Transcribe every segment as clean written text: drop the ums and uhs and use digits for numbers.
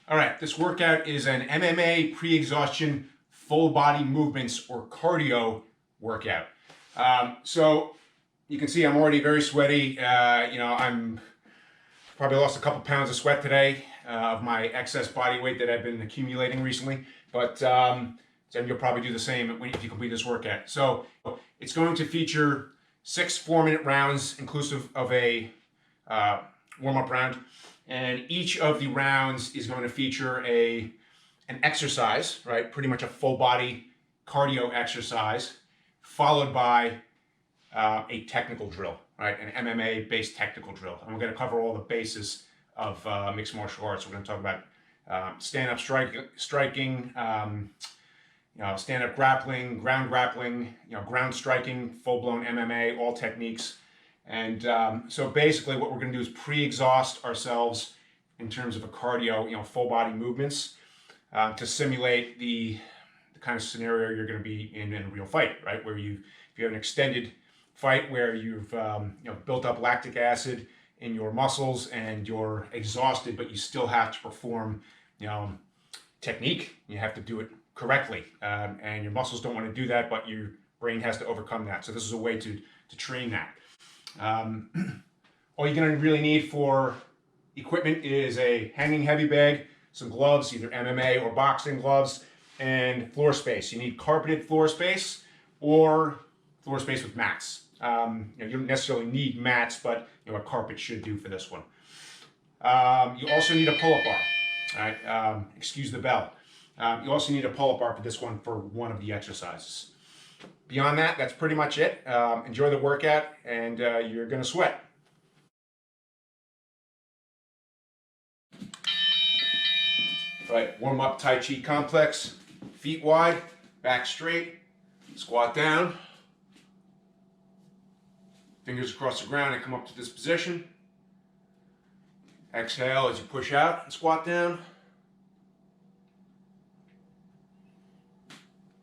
All right, this workout is an MMA pre-exhaustion full body movements or cardio workout. So you can see I'm already very sweaty. I'm probably lost a couple pounds of sweat today of my excess body weight that I've been accumulating recently. But then you'll probably do the same if you complete this workout. So it's going to feature 6 4-minute rounds inclusive of a warm-up round. And each of the rounds is going to feature an exercise, right? Pretty much a full body cardio exercise, followed by a technical drill, right? An MMA based technical drill. And we're going to cover all the bases of mixed martial arts. We're going to talk about stand-up striking, stand-up grappling, ground striking, full-blown MMA, all techniques. And so basically what we're going to do is pre-exhaust ourselves in terms of a cardio, full body movements to simulate the kind of scenario you're going to be in a real fight, right? Where if you have an extended fight where you've built up lactic acid in your muscles and you're exhausted, but you still have to perform, technique. You have to do it correctly, and your muscles don't want to do that, but your brain has to overcome that. So this is a way to train that. All you're going to really need for equipment is a hanging heavy bag, some gloves, either MMA or boxing gloves, and floor space. You need carpeted floor space or floor space with mats. You don't necessarily need mats, but a carpet should do for this one. You also need a pull-up bar. All right, excuse the bell. You also need a pull-up bar for this one for one of the exercises. Beyond that, that's pretty much it. Enjoy the workout, and you're going to sweat. All right, warm up Tai Chi complex. Feet wide, back straight, squat down. Fingers across the ground and come up to this position. Exhale as you push out and squat down.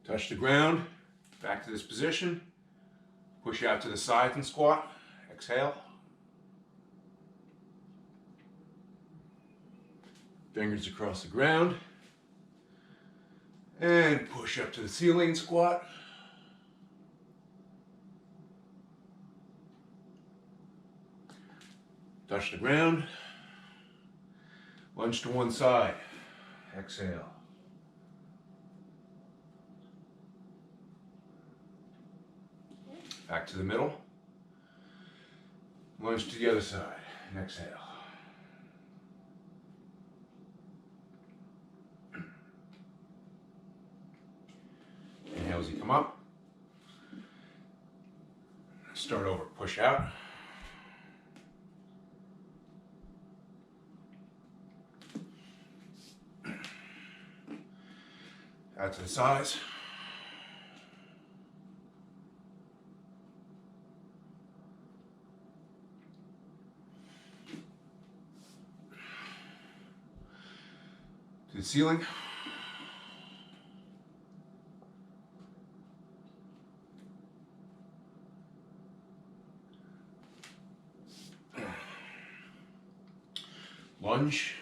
Touch the ground, back to this position. Push out to the side and squat. Exhale. Fingers across the ground. And push up to the ceiling and squat. Touch the ground. Lunge to one side. Exhale. Back to the middle. Lunge to the other side. And exhale. Inhale as you come up. Start over. Push out. Out to the sides. To the ceiling. Lunge.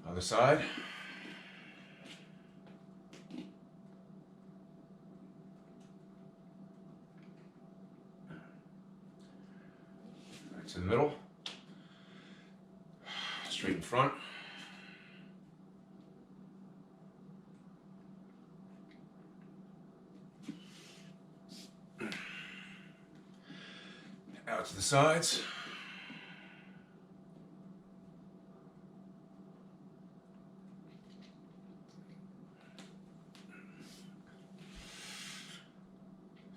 Other side. Right to the middle. Straight in front. Out to the sides.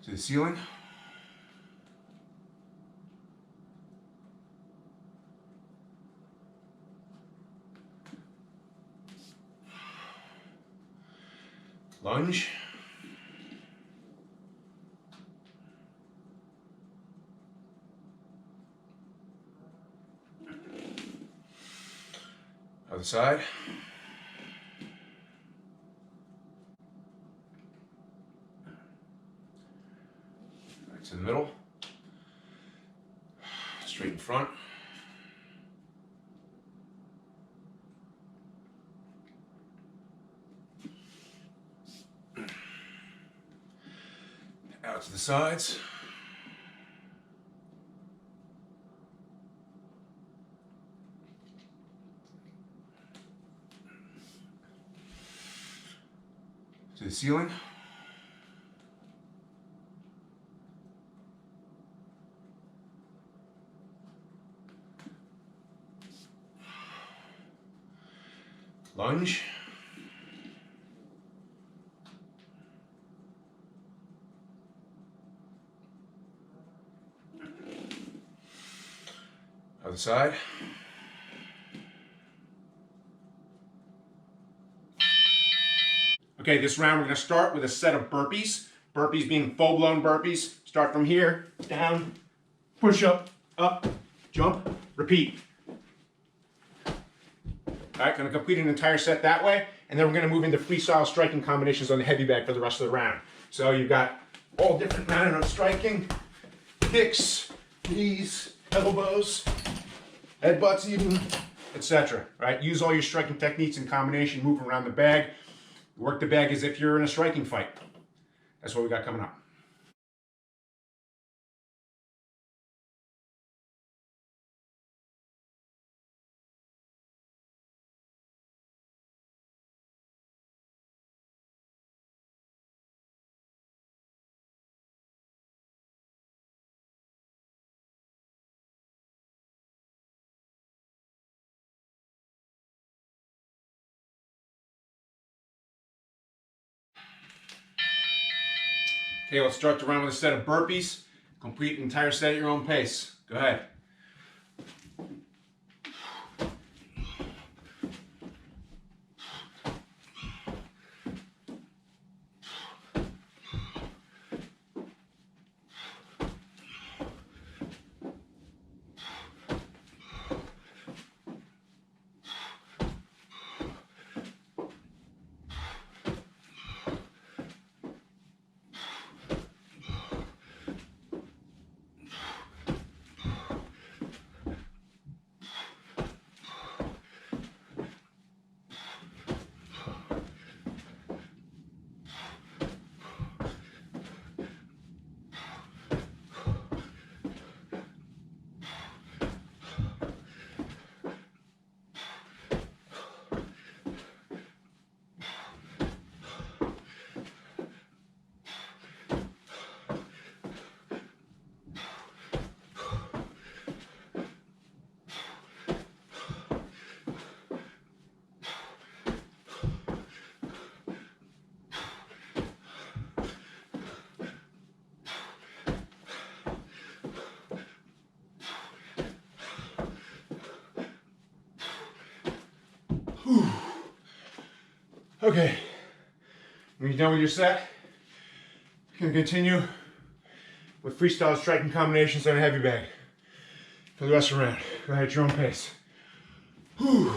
To the ceiling. Lunge. Other side. to the middle. Straight in front. Out to the sides. To the ceiling. Lunge. Other side. Okay, this round we're going to start with a set of burpees. Burpees being full-blown burpees. Start from here, down, push up, jump, repeat. All right, going to complete an entire set that way, and then we're going to move into freestyle striking combinations on the heavy bag for the rest of the round. So you've got all different manner of striking, kicks, knees, elbows, headbutts even, etc. Right? Use all your striking techniques in combination, move around the bag. Work the bag as if you're in a striking fight. That's what we got coming up. Okay, let's start the round with a set of burpees. Complete an entire set at your own pace. Go ahead. Whew. Okay, when you're done with your set, you can continue with freestyle striking combinations on a heavy bag for the rest of the round. Go ahead at your own pace. Whew.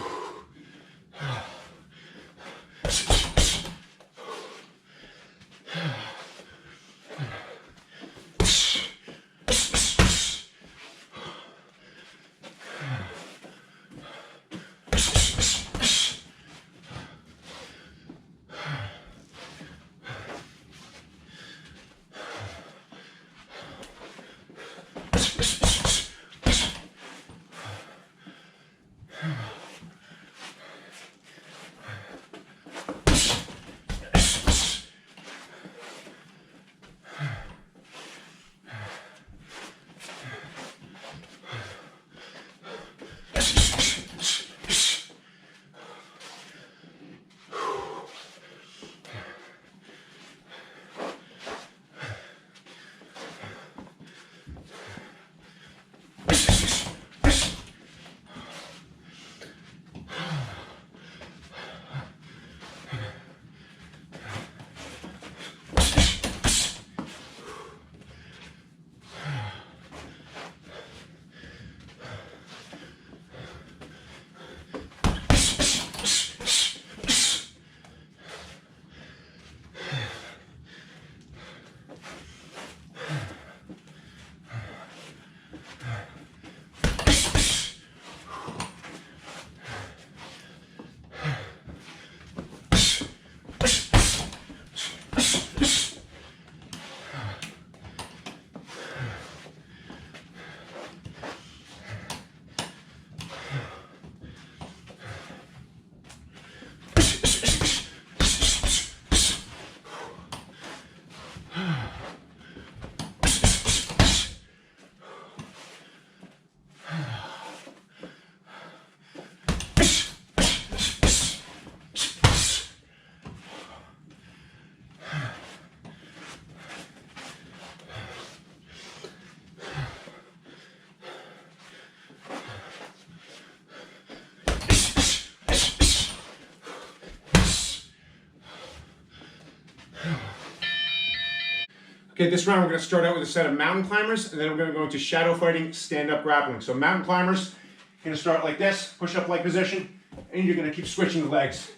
Okay, this round we're going to start out with a set of mountain climbers, and then we're going to go into shadow fighting, stand-up grappling. So mountain climbers, you're going to start like this, push-up-like position, and you're going to keep switching the legs.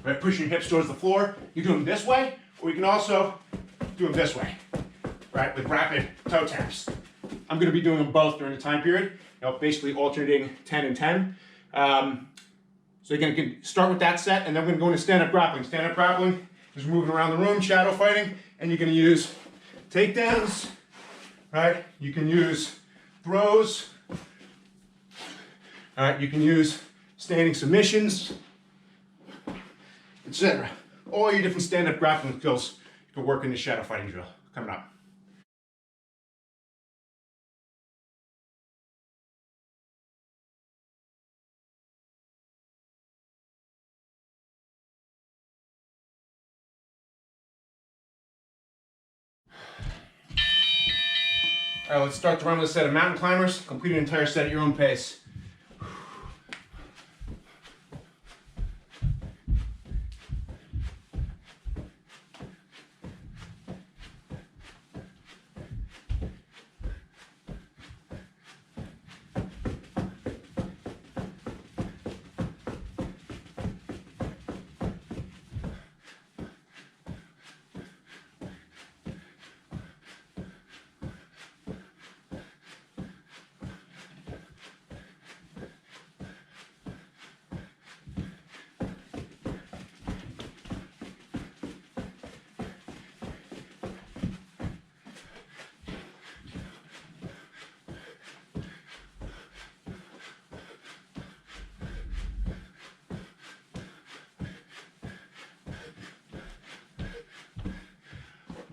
Right, pushing your hips towards the floor. You do them this way, or you can also do them this way, right, with rapid toe taps. I'm going to be doing them both during the time period, basically alternating 10 and 10. So you're going to start with that set, and then we're going to go into stand-up grappling. Stand-up grappling is moving around the room, shadow fighting, and you're going to use takedowns, right? You can use throws, all right? You can use standing submissions, etc. All your different stand-up grappling skills you can work in the shadow fighting drill. Coming up. All right, let's start the round with a set of mountain climbers. Complete an entire set at your own pace.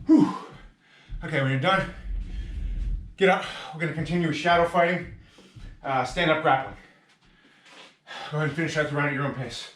Whew. Okay, when you're done, get up. We're going to continue with shadow fighting, stand-up grappling. Go ahead and finish out the round at your own pace.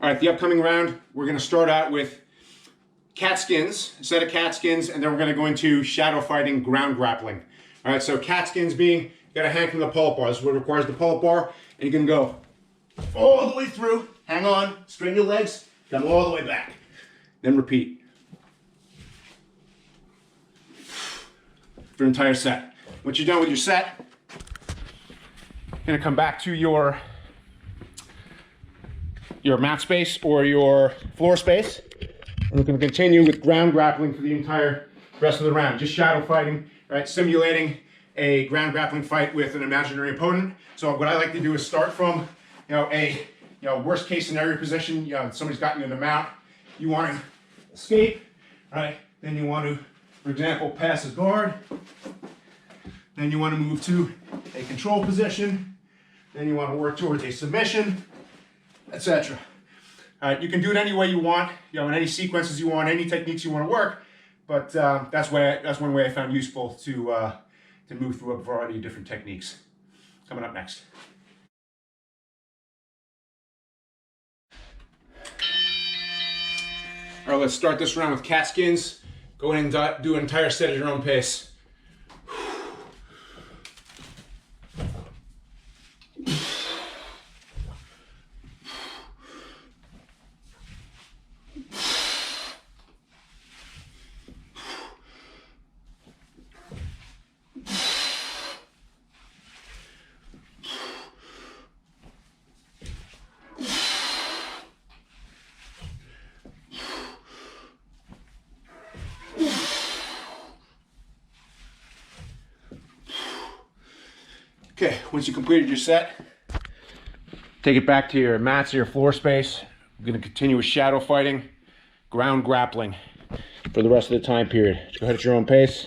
All right, the upcoming round, we're gonna start out with Catskins, a set of Catskins, and then we're gonna go into shadow fighting, ground grappling. All right, so Catskins being, you gotta hang from the pull-up bar. This is what requires the pull-up bar, and you can go all the way through, hang on, straighten your legs, come all the way back. Then repeat. For an entire set. Once you're done with your set, you're gonna come back to your mat space or your floor space. And we're gonna continue with ground grappling for the entire rest of the round. Just shadow fighting, right? Simulating a ground grappling fight with an imaginary opponent. So what I like to do is start from, a worst case scenario position. Somebody's got you in the mount. You want to escape, right? Then you want to, for example, pass a guard. Then you want to move to a control position. Then you want to work towards a submission, etc. All right, you can do it any way you want, in any sequences you want, any techniques you want to work. But that's one way I found useful to move through a variety of different techniques. Coming up next. All right, let's start this round with Catskins. Go in and do an entire set at your own pace. Okay, once you completed your set, take it back to your mats or your floor space. We're going to continue with shadow fighting, ground grappling for the rest of the time period. Just go ahead at your own pace.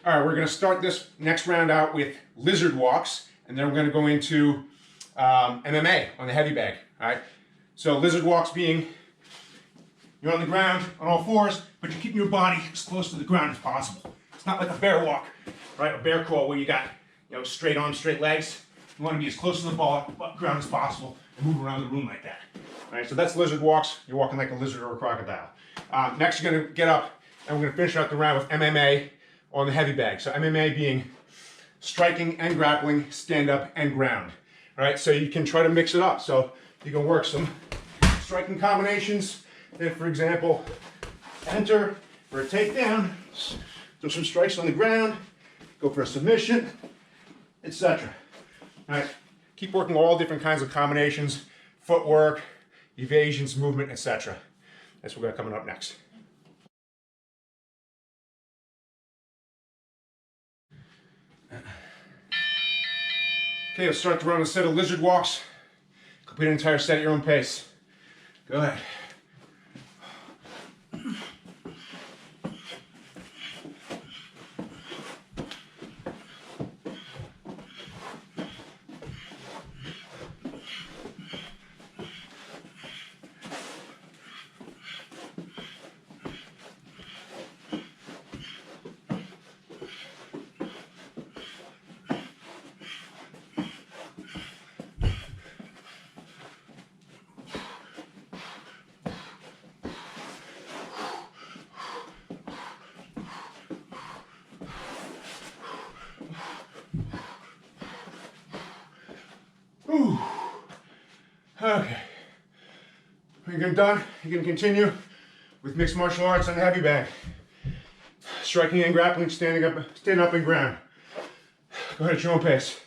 All right, we're going to start this next round out with lizard walks, and then we're going to go into MMA on the heavy bag. All right. So lizard walks being you're on the ground on all fours, but you're keeping your body as close to the ground as possible. It's not like a bear walk, right? A bear crawl where you got straight arms, straight legs. You want to be as close to the ground as possible and move around the room like that. All right. So that's lizard walks. You're walking like a lizard or a crocodile. Next, you're going to get up, and we're going to finish out the round with MMA on the heavy bag. So MMA being striking and grappling, stand up and ground. All right. So you can try to mix it up. So you can work some striking combinations. Then, for example, enter for a takedown, do some strikes on the ground, go for a submission, etc. All right, keep working all different kinds of combinations, footwork, evasions, movement, etc. That's what we got coming up next. Okay, let's start to run a set of lizard walks. Complete an entire set at your own pace. Go ahead. Ooh. Okay. When you're done, you can continue with mixed martial arts on the heavy bag. Striking and grappling, stand up and ground. Go ahead at your own pace.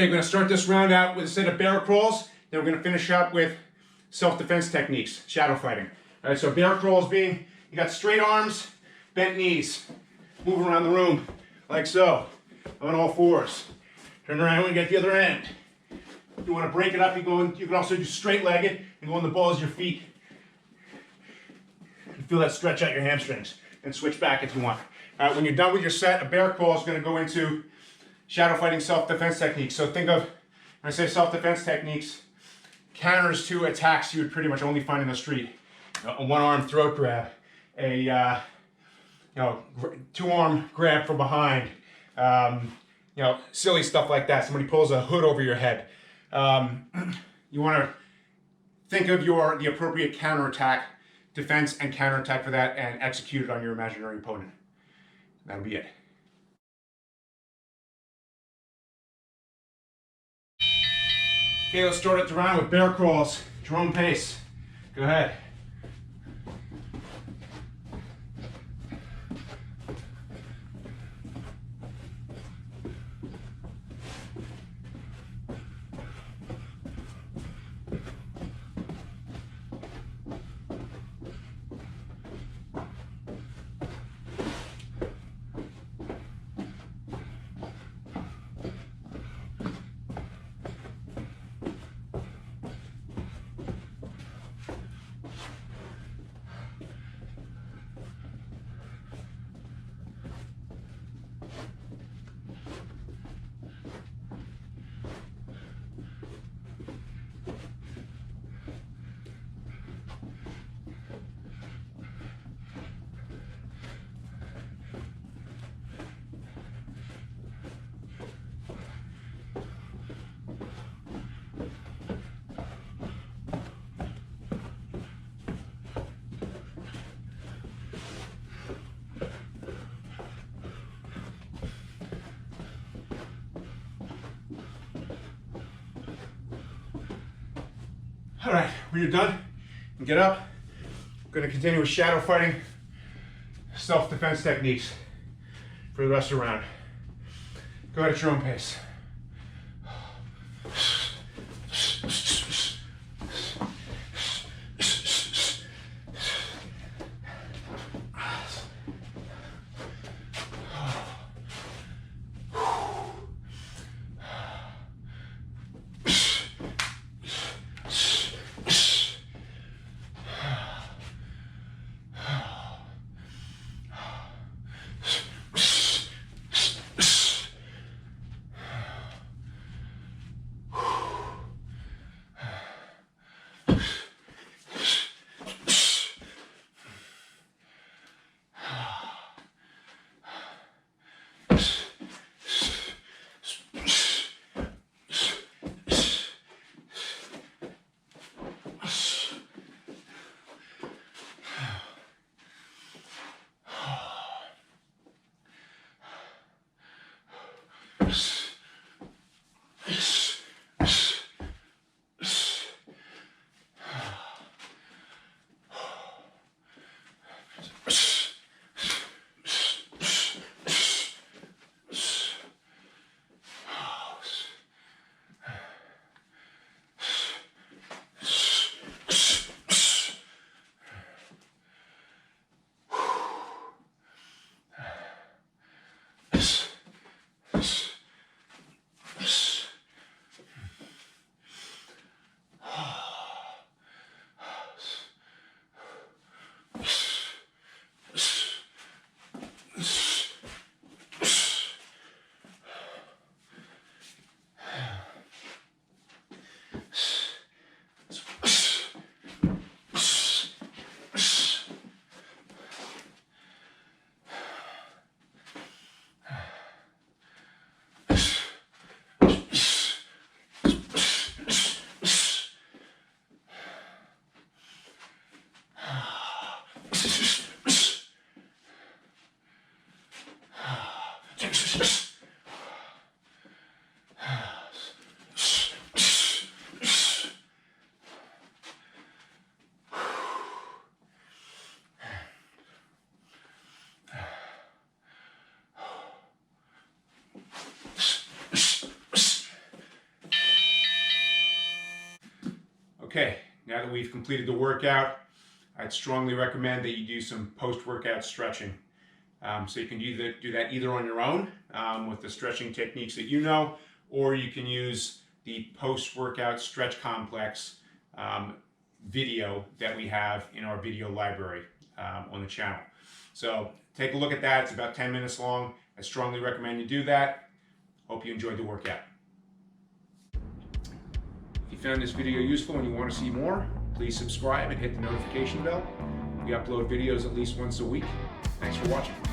Okay, we're gonna start this round out with a set of bear crawls. Then we're gonna finish up with self-defense techniques, shadow fighting. All right, so bear crawls being, you got straight arms, bent knees. Move around the room like so, on all fours. Turn around when you get to the other end. If you want to break it up, you can also do straight-legged and go on the balls of your feet. You feel that stretch out your hamstrings. And switch back if you want. All right, when you're done with your set, a bear crawl is going to go into shadow fighting self-defense techniques. So think of, when I say self-defense techniques, counters to attacks you would pretty much only find in the street. A one-arm throat grab, a two-arm grab from behind, silly stuff like that. Somebody pulls a hood over your head. You want to think of the appropriate counterattack, defense and counterattack for that, and execute it on your imaginary opponent. That'll be it. Okay, let's start the round with bear crawls. Your own pace. Go ahead. All right, when you're done, and get up. We're going to continue with shadow fighting, self-defense techniques for the rest of the round. Go ahead at your own pace. we've completed the workout, I'd strongly recommend that you do some post-workout stretching. So you can do that either on your own with the stretching techniques that you know, or you can use the post-workout stretch complex video that we have in our video library on the channel. So take a look at that. It's about 10 minutes long. I strongly recommend you do that. Hope you enjoyed the workout. If you found this video useful and you want to see more, please subscribe and hit the notification bell. We upload videos at least once a week. Thanks for watching.